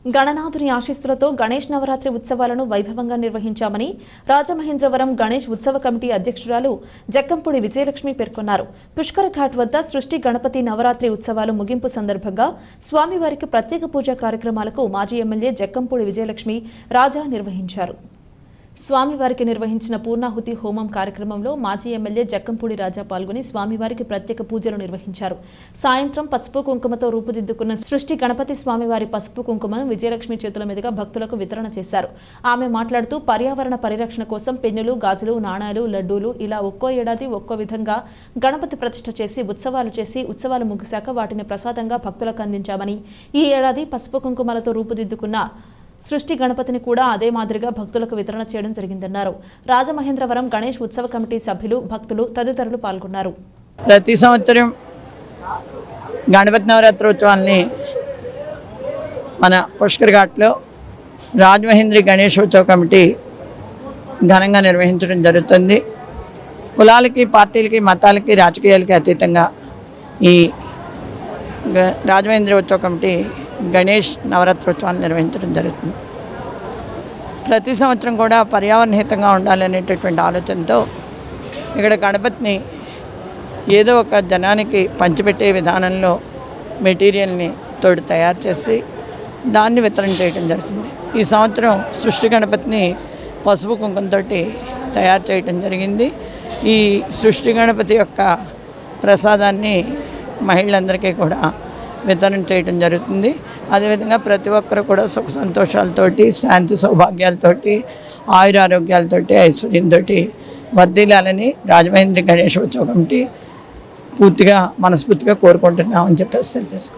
గణనాథుని ఆశీస్సులతో గణేష్ నవరాత్రి ఉత్సవాలను వైభవంగా నిర్వహించామని రాజమహేంద్రవరం గణేష్ ఉత్సవ కమిటీ అధ్యక్షురాలు జక్కంపూడి విజయలక్ష్మి పేర్కొన్నారు. పుష్కర ఘాట్ వద్ద సృష్టి గణపతి నవరాత్రి ఉత్సవాలు ముగింపు సందర్భంగా స్వామివారికి ప్రత్యేక పూజా కార్యక్రమాలకు మాజీ ఎమ్మెల్యే జక్కంపూడి విజయలక్ష్మి రాజా నిర్వహించారు. స్వామివారికి నిర్వహించిన పూర్ణాహుతి హోమం కార్యక్రమంలో మాజీ ఎమ్మెల్యే జక్కంపూడి రాజా పాల్గొని స్వామివారికి ప్రత్యేక పూజలు నిర్వహించారు. సాయంత్రం పసుపు కుంకుమతో రూపుదిద్దుకున్న సృష్టి గణపతి స్వామివారి పసుపు కుంకుమను విజయలక్ష్మి చేతుల మీదుగా భక్తులకు వితరణ చేశారు. ఆమె మాట్లాడుతూ పర్యావరణ పరిరక్షణ కోసం పెన్నులు, గాజులు, నాణాలు, లడ్డూలు ఇలా ఒక్కో ఏడాది ఒక్కో విధంగా గణపతి ప్రతిష్ఠ చేసి ఉత్సవాలు ముగిశాక వాటిని ప్రసాదంగా భక్తులకు అందించామని, ఈ ఏడాది పసుపు కుంకుమలతో రూపుదిద్దుకున్న సృష్టి గణపతిని కూడా అదే మాదిరిగా భక్తులకు వితరణ చేయడం జరిగిందన్నారు. రాజమహేంద్రవరం గణేష్ ఉత్సవ కమిటీ సభ్యులు, భక్తులు తదితరులు పాల్గొన్నారు. ప్రతి సంవత్సరం గణపతి నవరాత్రోత్సవాల్ని మన పుష్కర్ ఘాట్లో రాజమహేంద్రి గణేష్ ఉత్సవ కమిటీ ఘనంగా నిర్వహించడం జరుగుతుంది. కులాలకి, పార్టీలకి, మతాలకి, రాజకీయాలకి అతీతంగా ఈ రాజమహేంద్రి ఉత్సవ కమిటీ గణేష్ నవరాత్రోత్సవాన్ని నిర్వహించడం జరుగుతుంది. ప్రతి సంవత్సరం కూడా పర్యావరణహితంగా ఉండాలనేటటువంటి ఆలోచనతో ఇక్కడ గణపతిని ఏదో ఒక జనానికి పంచిపెట్టే విధానంలో మెటీరియల్ని తోడు తయారు చేసి దాన్ని వితరణ చేయడం జరుగుతుంది. ఈ సంవత్సరం సృష్టి గణపతిని పసుపు కుంకుమతో తయారు చేయడం జరిగింది. ఈ సృష్టి గణపతి యొక్క ప్రసాదాన్ని మహిళలందరికీ కూడా వితరణ చేయడం జరుగుతుంది. అదేవిధంగా ప్రతి ఒక్కరు కూడా సుఖ సంతోషాలతోటి, శాంతి సౌభాగ్యాలతోటి, ఆయురారోగ్యాలతోటి, ఐశ్వర్యంతో వర్ధిల్లాలని రాజమహేంద్రి గణేష్ ఉత్సవ కమిటీ పూర్తిగా మనస్ఫూర్తిగా కోరుకుంటున్నామని చెప్పేసి తెలియజేసుకుంటాం.